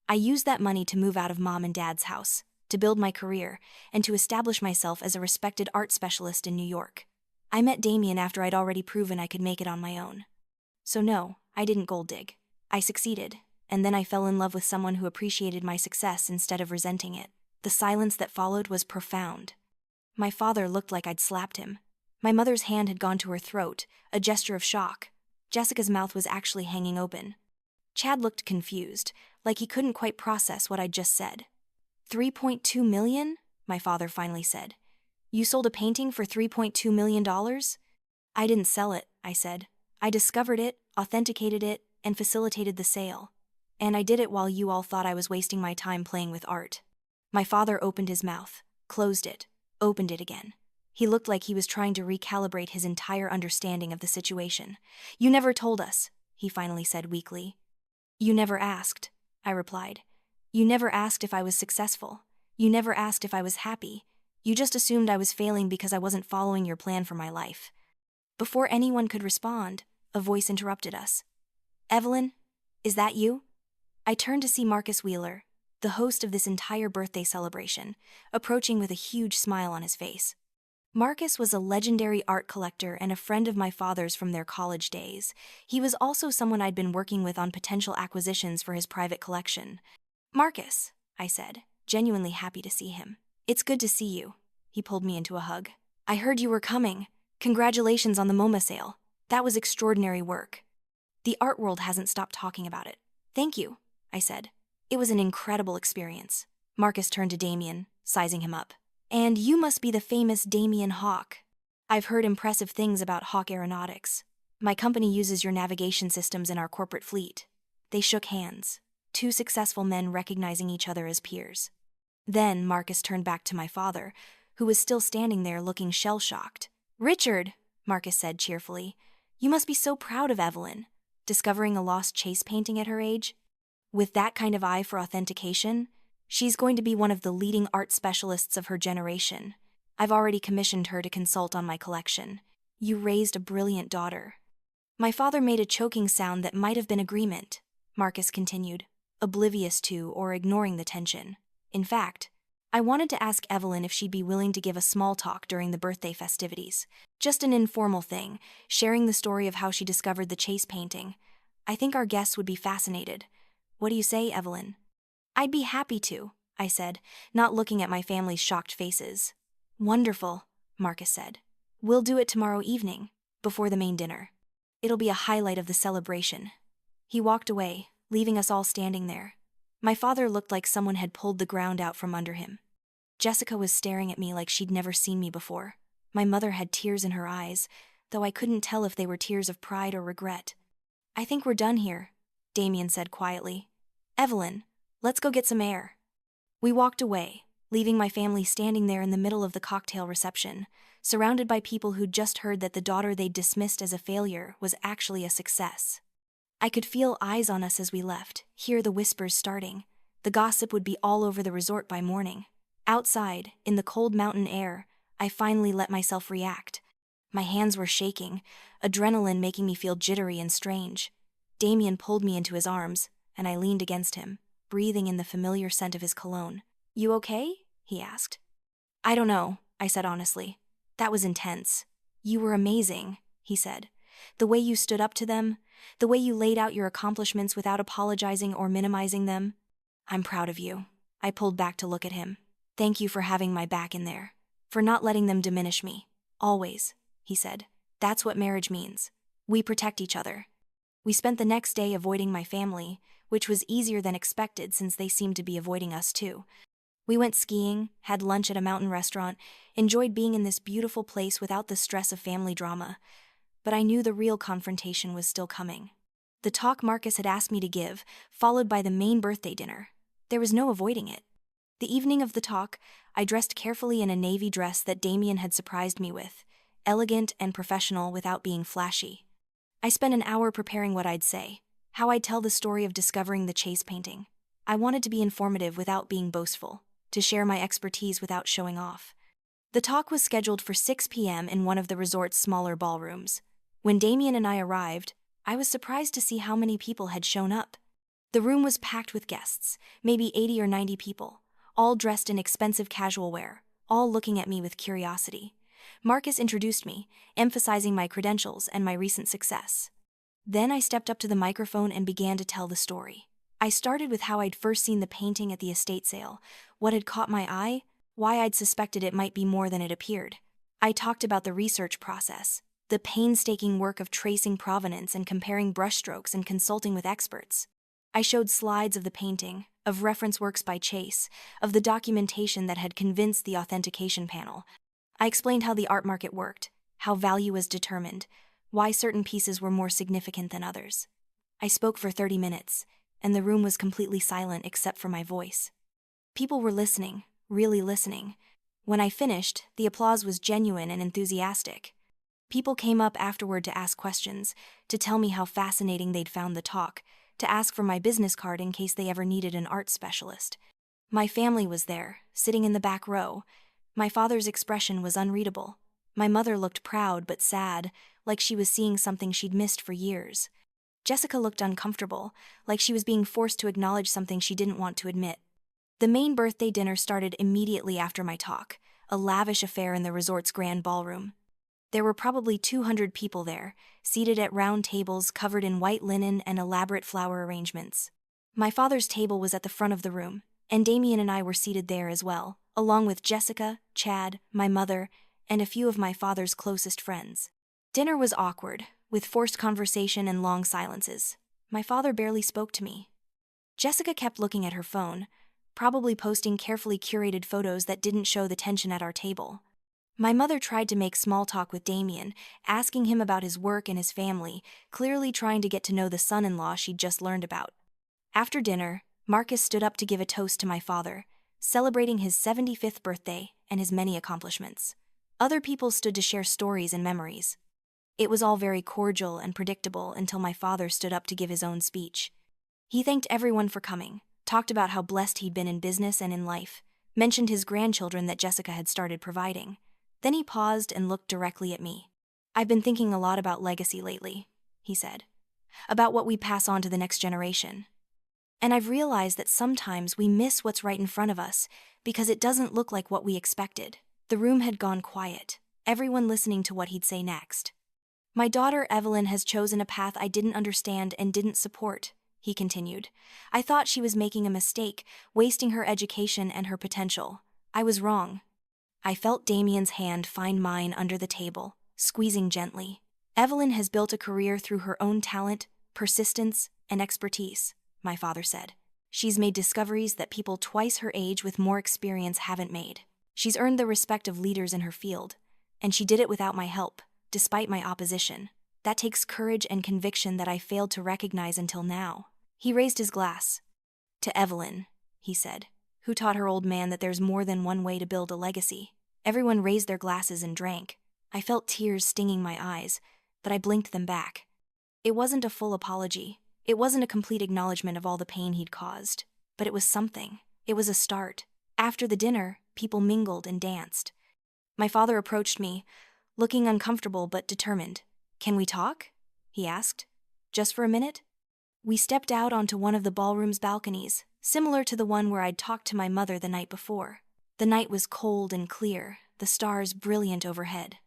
S1: I used that money to move out of Mom and Dad's house, to build my career, and to establish myself as a respected art specialist in New York. I met Damien after I'd already proven I could make it on my own. So no, I didn't gold dig. I succeeded, and then I fell in love with someone who appreciated my success instead of resenting it. The silence that followed was profound. My father looked like I'd slapped him. My mother's hand had gone to her throat, a gesture of shock. Jessica's mouth was actually hanging open. Chad looked confused, like he couldn't quite process what I'd just said. $3.2 million? My father finally said. You sold a painting for $3.2 million? I didn't sell it, I said. I discovered it, authenticated it, and facilitated the sale. And I did it while you all thought I was wasting my time playing with art. My father opened his mouth, closed it, opened it again. He looked like he was trying to recalibrate his entire understanding of the situation. You never told us, he finally said weakly. You never asked, I replied. You never asked if I was successful. You never asked if I was happy. You just assumed I was failing because I wasn't following your plan for my life. Before anyone could respond, a voice interrupted us. Evelyn, is that you? I turned to see Marcus Wheeler, the host of this entire birthday celebration, approaching with a huge smile on his face. Marcus was a legendary art collector and a friend of my father's from their college days. He was also someone I'd been working with on potential acquisitions for his private collection. Marcus, I said, genuinely happy to see him. It's good to see you. He pulled me into a hug. I heard you were coming. Congratulations on the MoMA sale. That was extraordinary work. The art world hasn't stopped talking about it. Thank you, I said. It was an incredible experience. Marcus turned to Damien, sizing him up. And you must be the famous Damien Hawk. I've heard impressive things about Hawk Aeronautics. My company uses your navigation systems in our corporate fleet. They shook hands, two successful men recognizing each other as peers. Then Marcus turned back to my father, who was still standing there looking shell-shocked. Richard, Marcus said cheerfully, you must be so proud of Evelyn, discovering a lost Chase painting at her age. With that kind of eye for authentication, she's going to be one of the leading art specialists of her generation. I've already commissioned her to consult on my collection. You raised a brilliant daughter. My father made a choking sound that might have been agreement, Marcus continued, oblivious to or ignoring the tension. In fact, I wanted to ask Evelyn if she'd be willing to give a small talk during the birthday festivities. Just an informal thing, sharing the story of how she discovered the Chase painting. I think our guests would be fascinated. What do you say, Evelyn? I'd be happy to, I said, not looking at my family's shocked faces. Wonderful. Marcus said. We'll do it tomorrow evening, before the main dinner. It'll be a highlight of the celebration. He walked away, leaving us all standing there. My father looked like someone had pulled the ground out from under him. Jessica was staring at me like she'd never seen me before. My mother had tears in her eyes, though I couldn't tell if they were tears of pride or regret. I think we're done here, Damien said quietly. Evelyn, let's go get some air. We walked away, leaving my family standing there in the middle of the cocktail reception, surrounded by people who'd just heard that the daughter they'd dismissed as a failure was actually a success. I could feel eyes on us as we left, hear the whispers starting. The gossip would be all over the resort by morning. Outside, in the cold mountain air, I finally let myself react. My hands were shaking, adrenaline making me feel jittery and strange. Damien pulled me into his arms, and I leaned against him, breathing in the familiar scent of his cologne. You okay? He asked. I don't know, I said honestly. That was intense. You were amazing, he said. The way you stood up to them, the way you laid out your accomplishments without apologizing or minimizing them. I'm proud of you. I pulled back to look at him. Thank you for having my back in there. For not letting them diminish me. Always, he said. That's what marriage means. We protect each other. We spent the next day avoiding my family, which was easier than expected since they seemed to be avoiding us too. We went skiing, had lunch at a mountain restaurant, enjoyed being in this beautiful place without the stress of family drama. But I knew the real confrontation was still coming. The talk Marcus had asked me to give, followed by the main birthday dinner. There was no avoiding it. The evening of the talk, I dressed carefully in a navy dress that Damien had surprised me with, elegant and professional without being flashy. I spent an hour preparing what I'd say, how I'd tell the story of discovering the chase painting. I wanted to be informative without being boastful, to share my expertise without showing off. The talk was scheduled for 6 p.m. in one of the resort's smaller ballrooms. When Damien and I arrived, I was surprised to see how many people had shown up. The room was packed with guests, maybe 80 or 90 people, all dressed in expensive casual wear, all looking at me with curiosity. Marcus introduced me, emphasizing my credentials and my recent success. Then I stepped up to the microphone and began to tell the story. I started with how I'd first seen the painting at the estate sale, what had caught my eye, why I'd suspected it might be more than it appeared. I talked about the research process, the painstaking work of tracing provenance and comparing brushstrokes and consulting with experts. I showed slides of the painting, of reference works by Chase, of the documentation that had convinced the authentication panel. I explained how the art market worked, how value was determined, why certain pieces were more significant than others. I spoke for 30 minutes, and the room was completely silent except for my voice. People were listening, really listening. When I finished, the applause was genuine and enthusiastic. People came up afterward to ask questions, to tell me how fascinating they'd found the talk, to ask for my business card in case they ever needed an art specialist. My family was there, sitting in the back row. My father's expression was unreadable. My mother looked proud but sad, like she was seeing something she'd missed for years. Jessica looked uncomfortable, like she was being forced to acknowledge something she didn't want to admit. The main birthday dinner started immediately after my talk, a lavish affair in the resort's grand ballroom. There were probably 200 people there, seated at round tables covered in white linen and elaborate flower arrangements. My father's table was at the front of the room, and Damien and I were seated there as well, along with Jessica, Chad, my mother, and a few of my father's closest friends. Dinner was awkward, with forced conversation and long silences. My father barely spoke to me. Jessica kept looking at her phone, probably posting carefully curated photos that didn't show the tension at our table. My mother tried to make small talk with Damien, asking him about his work and his family, clearly trying to get to know the son-in-law she'd just learned about. After dinner, Marcus stood up to give a toast to my father, celebrating his 75th birthday and his many accomplishments. Other people stood to share stories and memories. It was all very cordial and predictable until my father stood up to give his own speech. He thanked everyone for coming, talked about how blessed he'd been in business and in life, mentioned his grandchildren that Jessica had started providing. Then he paused and looked directly at me. I've been thinking a lot about legacy lately, he said. About what we pass on to the next generation. And I've realized that sometimes we miss what's right in front of us because it doesn't look like what we expected. The room had gone quiet, everyone listening to what he'd say next. My daughter Evelyn has chosen a path I didn't understand and didn't support, he continued. I thought she was making a mistake, wasting her education and her potential. I was wrong. I felt Damien's hand find mine under the table, squeezing gently. Evelyn has built a career through her own talent, persistence, and expertise, my father said. She's made discoveries that people twice her age with more experience haven't made. She's earned the respect of leaders in her field, and she did it without my help, despite my opposition. That takes courage and conviction that I failed to recognize until now. He raised his glass. To Evelyn, he said, who taught her old man that there's more than one way to build a legacy. Everyone raised their glasses and drank. I felt tears stinging my eyes, but I blinked them back. It wasn't a full apology. It wasn't a complete acknowledgement of all the pain he'd caused. But it was something. It was a start. After the dinner, people mingled and danced. My father approached me, looking uncomfortable but determined. "Can we talk?" he asked. "Just for a minute?" We stepped out onto one of the ballroom's balconies, similar to the one where I'd talked to my mother the night before. The night was cold and clear, the stars brilliant overhead.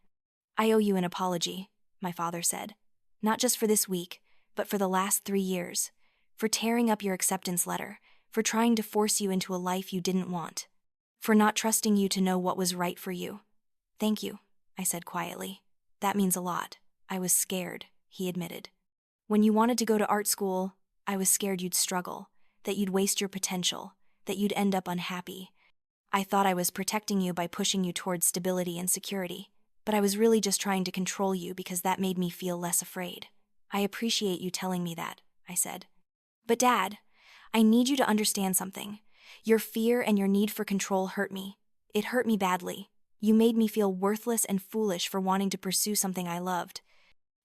S1: "I owe you an apology," my father said. "Not just for this week, but for the last 3 years. For tearing up your acceptance letter, for trying to force you into a life you didn't want. For not trusting you to know what was right for you." "Thank you," I said quietly. "That means a lot. I was scared," he admitted. "When you wanted to go to art school, I was scared you'd struggle, that you'd waste your potential, that you'd end up unhappy. I thought I was protecting you by pushing you towards stability and security, but I was really just trying to control you because that made me feel less afraid. I appreciate you telling me that," I said. "But Dad, I need you to understand something. Your fear and your need for control hurt me. It hurt me badly. You made me feel worthless and foolish for wanting to pursue something I loved.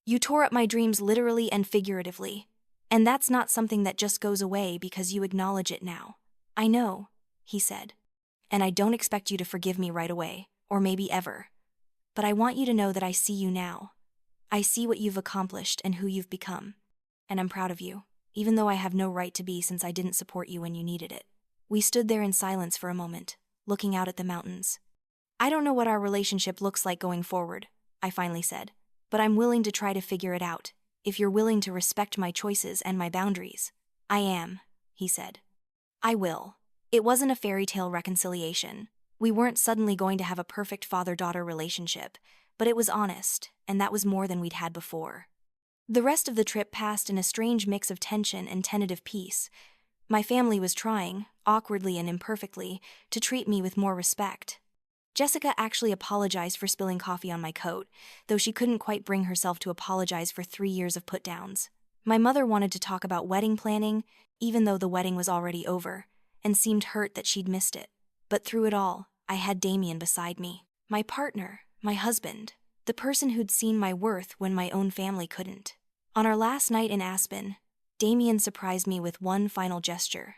S1: You tore up my dreams literally and figuratively. And that's not something that just goes away because you acknowledge it now." "I know," he said. "And I don't expect you to forgive me right away, or maybe ever. But I want you to know that I see you now. I see what you've accomplished and who you've become. And I'm proud of you, even though I have no right to be since I didn't support you when you needed it." We stood there in silence for a moment, looking out at the mountains. "I don't know what our relationship looks like going forward," I finally said, "but I'm willing to try to figure it out, if you're willing to respect my choices and my boundaries." "I am," he said. "I will." It wasn't a fairy tale reconciliation. We weren't suddenly going to have a perfect father-daughter relationship, but it was honest, and that was more than we'd had before. The rest of the trip passed in a strange mix of tension and tentative peace. My family was trying, awkwardly and imperfectly, to treat me with more respect. Jessica actually apologized for spilling coffee on my coat, though she couldn't quite bring herself to apologize for 3 years of put-downs. My mother wanted to talk about wedding planning, even though the wedding was already over, and seemed hurt that she'd missed it. But through it all, I had Damien beside me. My partner, my husband, the person who'd seen my worth when my own family couldn't. On our last night in Aspen, Damien surprised me with one final gesture.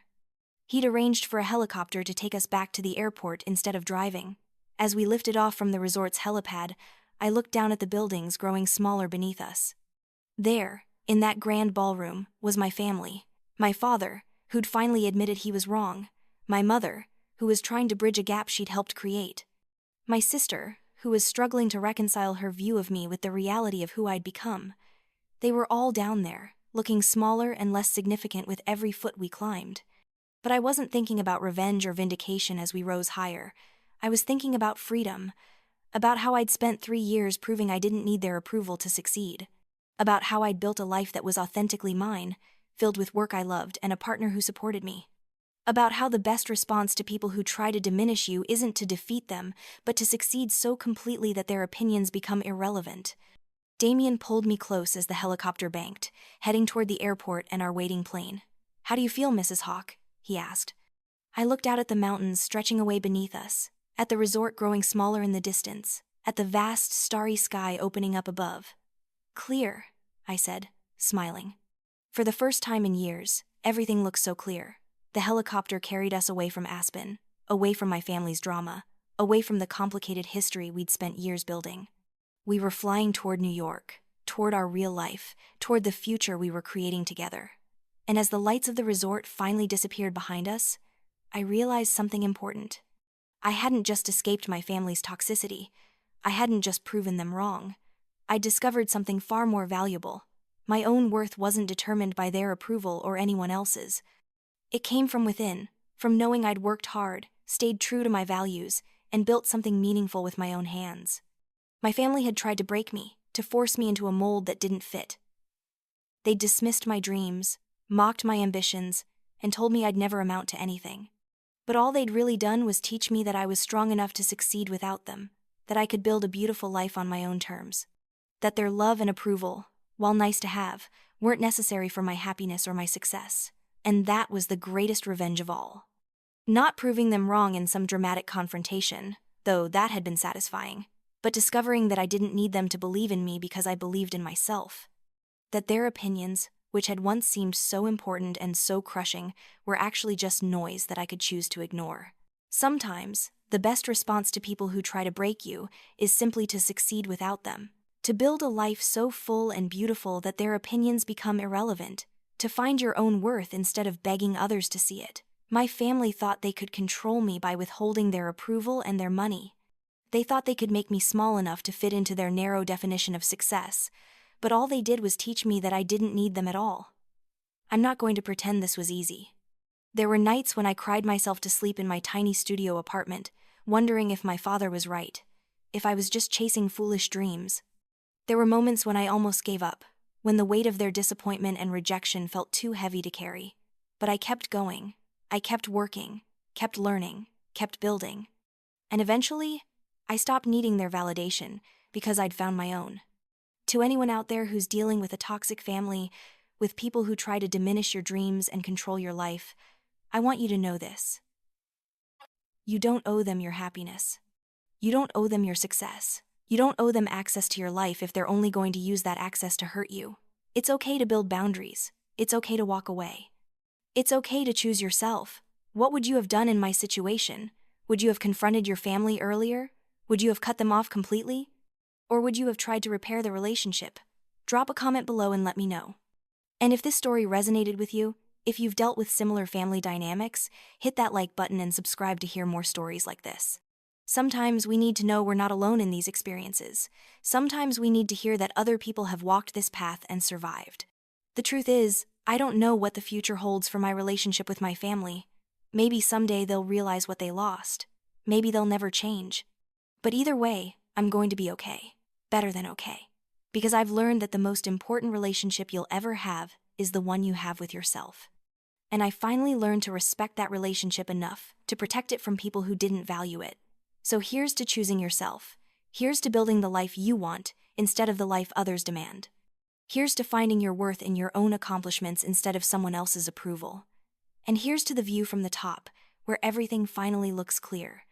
S1: He'd arranged for a helicopter to take us back to the airport instead of driving. As we lifted off from the resort's helipad, I looked down at the buildings growing smaller beneath us. There, in that grand ballroom, was my family. My father, who'd finally admitted he was wrong. My mother, who was trying to bridge a gap she'd helped create. My sister, who was struggling to reconcile her view of me with the reality of who I'd become. They were all down there, looking smaller and less significant with every foot we climbed. But I wasn't thinking about revenge or vindication as we rose higher. I was thinking about freedom, about how I'd spent 3 years proving I didn't need their approval to succeed, about how I'd built a life that was authentically mine, filled with work I loved and a partner who supported me, about how the best response to people who try to diminish you isn't to defeat them, but to succeed so completely that their opinions become irrelevant. Damien pulled me close as the helicopter banked, heading toward the airport and our waiting plane. "How do you feel, Mrs. Hawk?" he asked. I looked out at the mountains stretching away beneath us, at the resort growing smaller in the distance, at the vast, starry sky opening up above. "Clear," I said, smiling. For the first time in years, everything looked so clear. The helicopter carried us away from Aspen, away from my family's drama, away from the complicated history we'd spent years building. We were flying toward New York, toward our real life, toward the future we were creating together. And as the lights of the resort finally disappeared behind us, I realized something important. I hadn't just escaped my family's toxicity. I hadn't just proven them wrong. I discovered something far more valuable. My own worth wasn't determined by their approval or anyone else's. It came from within, from knowing I'd worked hard, stayed true to my values, and built something meaningful with my own hands. My family had tried to break me, to force me into a mold that didn't fit. They dismissed my dreams, mocked my ambitions, and told me I'd never amount to anything. But all they'd really done was teach me that I was strong enough to succeed without them, that I could build a beautiful life on my own terms, that their love and approval, while nice to have, weren't necessary for my happiness or my success. And that was the greatest revenge of all. Not proving them wrong in some dramatic confrontation, though that had been satisfying, but discovering that I didn't need them to believe in me because I believed in myself. That their opinions, which had once seemed so important and so crushing, were actually just noise that I could choose to ignore. Sometimes, the best response to people who try to break you is simply to succeed without them, to build a life so full and beautiful that their opinions become irrelevant, to find your own worth instead of begging others to see it. My family thought they could control me by withholding their approval and their money. They thought they could make me small enough to fit into their narrow definition of success, but all they did was teach me that I didn't need them at all. I'm not going to pretend this was easy. There were nights when I cried myself to sleep in my tiny studio apartment, wondering if my father was right, if I was just chasing foolish dreams. There were moments when I almost gave up, when the weight of their disappointment and rejection felt too heavy to carry. But I kept going. I kept working, kept learning, kept building. And eventually, I stopped needing their validation because I'd found my own. To anyone out there who's dealing with a toxic family, with people who try to diminish your dreams and control your life, I want you to know this. You don't owe them your happiness. You don't owe them your success. You don't owe them access to your life if they're only going to use that access to hurt you. It's okay to build boundaries. It's okay to walk away. It's okay to choose yourself. What would you have done in my situation? Would you have confronted your family earlier? Would you have cut them off completely? Or would you have tried to repair the relationship? Drop a comment below and let me know. And if this story resonated with you, if you've dealt with similar family dynamics, hit that like button and subscribe to hear more stories like this. Sometimes we need to know we're not alone in these experiences. Sometimes we need to hear that other people have walked this path and survived. The truth is, I don't know what the future holds for my relationship with my family. Maybe someday they'll realize what they lost. Maybe they'll never change. But either way, I'm going to be okay. Better than okay. Because I've learned that the most important relationship you'll ever have is the one you have with yourself. And I finally learned to respect that relationship enough to protect it from people who didn't value it. So here's to choosing yourself. Here's to building the life you want instead of the life others demand. Here's to finding your worth in your own accomplishments instead of someone else's approval. And here's to the view from the top, where everything finally looks clear.